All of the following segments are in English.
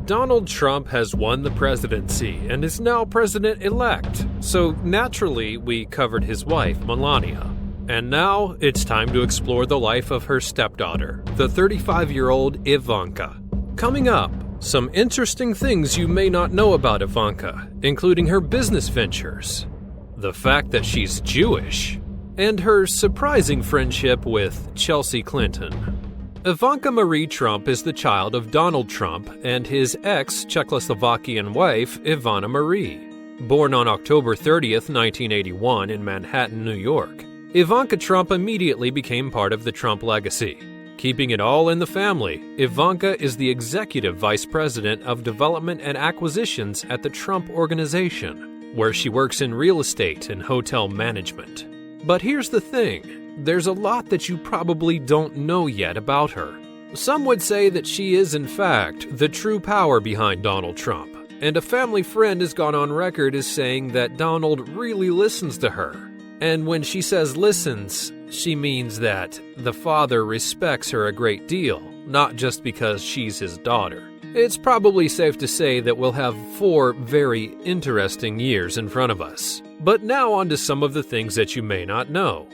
Donald Trump has won the presidency and is now president-elect, so naturally we covered his wife, Melania. And now it's time to explore the life of her stepdaughter, the 35-year-old Ivanka. Coming up, some interesting things you may not know about Ivanka, including her business ventures, the fact that she's Jewish, and her surprising friendship with Chelsea Clinton. Ivanka Marie Trump is the child of Donald Trump and his ex-Czechoslovakian wife, Ivana Marie. Born on October 30th, 1981 in Mannhattan, New York, Ivanka Trump immediately became part of the Trump legacy. Keeping it all in the family, Ivanka is the executive vice president of development and acquisitions at the Trump Organization, where she works in real estate and hotel management. But here's the thing. There's a lot that you probably don't know yet about her. Some would say that she is, in fact, the true power behind Donald Trump, and a family friend has gone on record as saying that Donald really listens to her. And when she says listens, she means that the father respects her a great deal, not just because she's his daughter. It's probably safe to say that we'll have 4 very interesting years in front of us. But now on to some of the things that you may not know.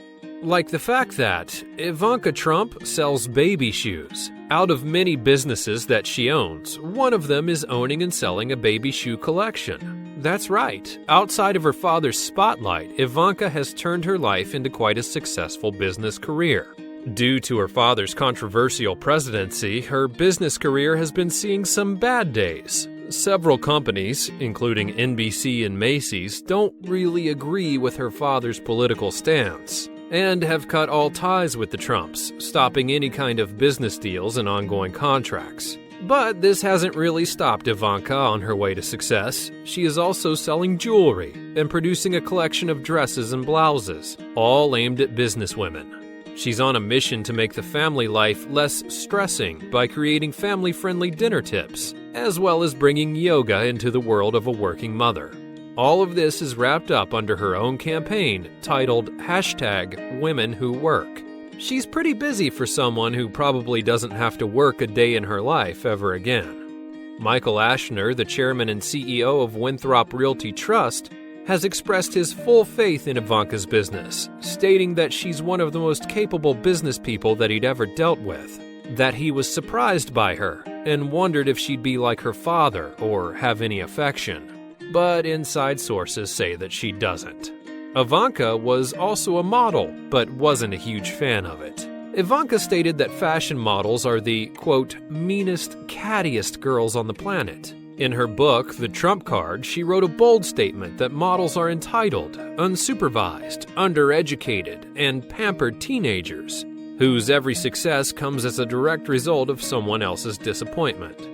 Like the fact that Ivanka Trump sells baby shoes. Out of many businesses that she owns, one of them is owning and selling a baby shoe collection. That's right. Outside of her father's spotlight, Ivanka has turned her life into quite a successful business career. Due to her father's controversial presidency, her business career has been seeing some bad days. Several companies, including NBC and Macy's, don't really agree with her father's political stance and have cut all ties with the Trumps, stopping any kind of business deals and ongoing contracts. But this hasn't really stopped Ivanka on her way to success. She is also selling jewelry and producing a collection of dresses and blouses, all aimed at businesswomen. She's on a mission to make the family life less stressing by creating family-friendly dinner tips, as well as bringing yoga into the world of a working mother. All of this is wrapped up under her own campaign titled #WomenWhoWork. She's pretty busy for someone who probably doesn't have to work a day in her life ever again. Michael Ashner, the chairman and CEO of Winthrop Realty Trust, has expressed his full faith in Ivanka's business, stating that she's one of the most capable business people that he'd ever dealt with, that he was surprised by her and wondered if she'd be like her father or have any affection. But inside sources say that she doesn't. Ivanka was also a model, but wasn't a huge fan of it. Ivanka stated that fashion models are the, quote, meanest, cattiest girls on the planet. In her book, The Trump Card, she wrote a bold statement that models are entitled, unsupervised, undereducated, and pampered teenagers, whose every success comes as a direct result of someone else's disappointment.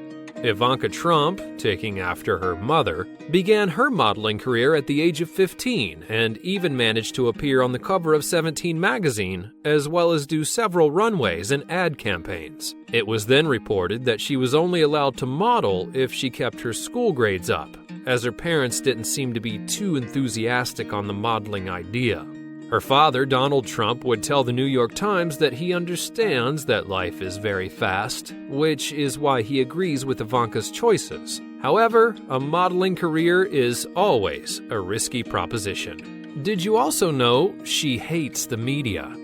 Ivanka Trump, taking after her mother, began her modeling career at the age of 15 and even managed to appear on the cover of 17 magazine, as well as do several runways and ad campaigns. It was then reported that she was only allowed to model if she kept her school grades up, as her parents didn't seem to be too enthusiastic on the modeling idea. Her father, Donald Trump, would tell the New York Times that he understands that life is very fast, which is why he agrees with Ivanka's choices. However, a modeling career is always a risky proposition. Did you also know she hates the media?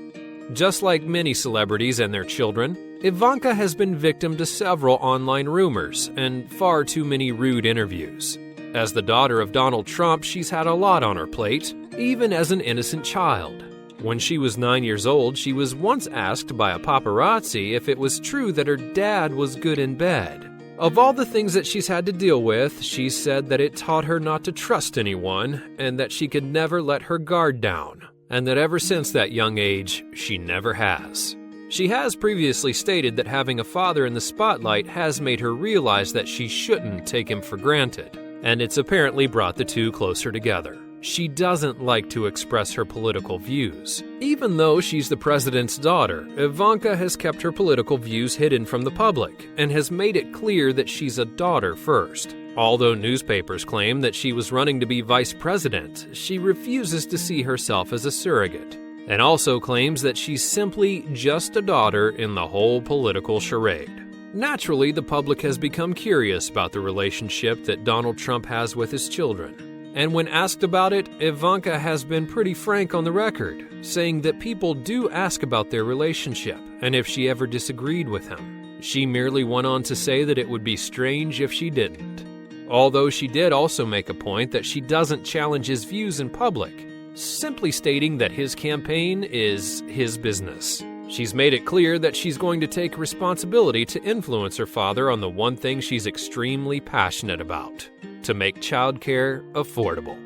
Just like many celebrities and their children, Ivanka has been victim to several online rumors and far too many rude interviews. As the daughter of Donald Trump, she's had a lot on her plate, even as an innocent child. When she was 9 years old, she was once asked by a paparazzi if it was true that her dad was good in bed. Of all the things that she's had to deal with, she said that it taught her not to trust anyone and that she could never let her guard down, and that ever since that young age, she never has. She has previously stated that having a father in the spotlight has made her realize that she shouldn't take him for granted, and it's apparently brought the two closer together. She doesn't like to express her political views. Even though she's the president's daughter, Ivanka has kept her political views hidden from the public and has made it clear that she's a daughter first. Although newspapers claim that she was running to be vice president, she refuses to see herself as a surrogate, and also claims that she's simply just a daughter in the whole political charade. Naturally, the public has become curious about the relationship that Donald Trump has with his children. And when asked about it, Ivanka has been pretty frank on the record, saying that people do ask about their relationship and if she ever disagreed with him. She merely went on to say that it would be strange if she didn't. Although she did also make a point that she doesn't challenge his views in public, simply stating that his campaign is his business. She's made it clear that she's going to take responsibility to influence her father on the one thing she's extremely passionate about: to make childcare affordable.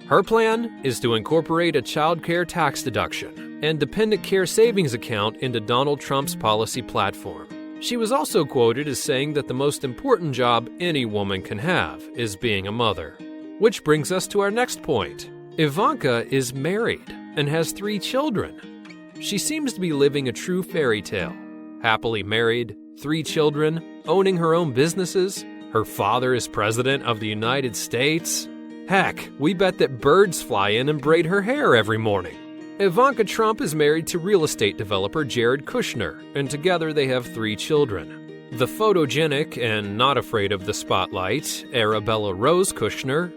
Her plan is to incorporate a childcare tax deduction and dependent care savings account into Donald Trump's policy platform. She was also quoted as saying that the most important job any woman can have is being a mother. Which brings us to our next point. Ivanka is married and has 3 children. She seems to be living a true fairy tale. Happily married, 3 children, owning her own businesses. Her father is president of the United States. Heck, we bet that birds fly in and braid her hair every morning. Ivanka Trump is married to real estate developer Jared Kushner, and together they have 3 children. The photogenic and not afraid of the spotlight, Arabella Rose Kushner,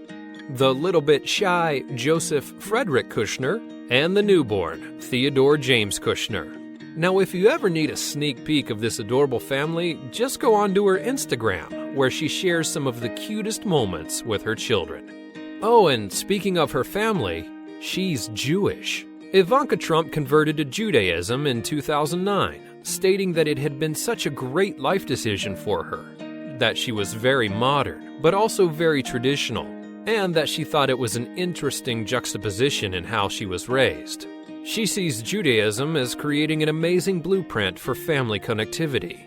the little bit shy Joseph Frederick Kushner, and the newborn Theodore James Kushner. Now, if you ever need a sneak peek of this adorable family, just go onto her Instagram, where she shares some of the cutest moments with her children. Oh, and speaking of her family, she's Jewish. Ivanka Trump converted to Judaism in 2009, stating that it had been such a great life decision for her, that she was very modern, but also very traditional, and that she thought it was an interesting juxtaposition in how she was raised. She sees Judaism as creating an amazing blueprint for family connectivity.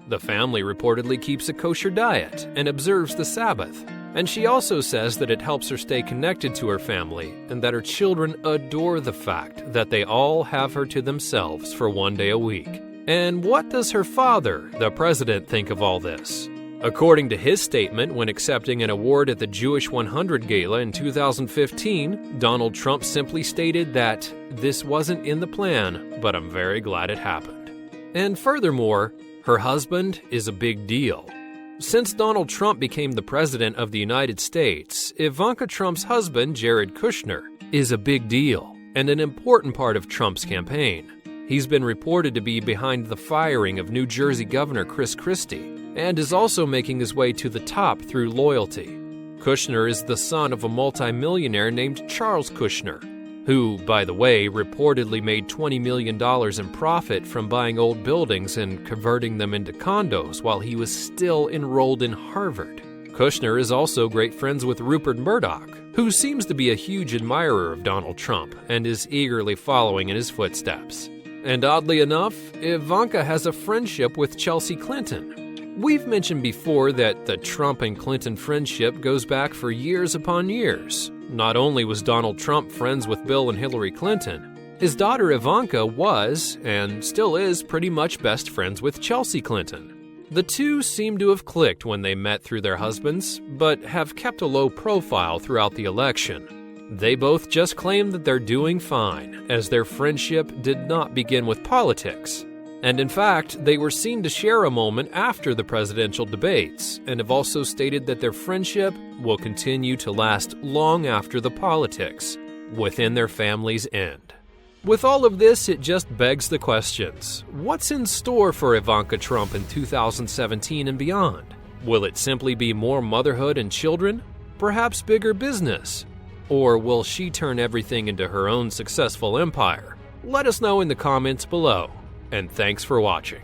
The family reportedly keeps a kosher diet and observes the Sabbath. And she also says that it helps her stay connected to her family and that her children adore the fact that they all have her to themselves for 1 day a week. And what does her father, the president, think of all this? According to his statement when accepting an award at the Jewish 100 Gala in 2015, Donald Trump simply stated that this wasn't in the plan, but I'm very glad it happened. And furthermore, her husband is a big deal. Since Donald Trump became the president of the United States, Ivanka Trump's husband, Jared Kushner, is a big deal and an important part of Trump's campaign. He's been reported to be behind the firing of New Jersey Governor Chris Christie and is also making his way to the top through loyalty. Kushner is the son of a multimillionaire named Charles Kushner, who, by the way, reportedly made $20 million in profit from buying old buildings and converting them into condos while he was still enrolled in Harvard. Kushner is also great friends with Rupert Murdoch, who seems to be a huge admirer of Donald Trump and is eagerly following in his footsteps. And oddly enough, Ivanka has a friendship with Chelsea Clinton. We've mentioned before that the Trump and Clinton friendship goes back for years upon years. Not only was Donald Trump friends with Bill and Hillary Clinton, his daughter Ivanka was, and still is, pretty much best friends with Chelsea Clinton. The two seem to have clicked when they met through their husbands, but have kept a low profile throughout the election. They both just claim that they're doing fine, as their friendship did not begin with politics. And in fact, they were seen to share a moment after the presidential debates, and have also stated that their friendship will continue to last long after the politics, within their family's end. With all of this, it just begs the questions. What's in store for Ivanka Trump in 2017 and beyond? Will it simply be more motherhood and children? Perhaps bigger business? Or will she turn everything into her own successful empire? Let us know in the comments below. And thanks for watching.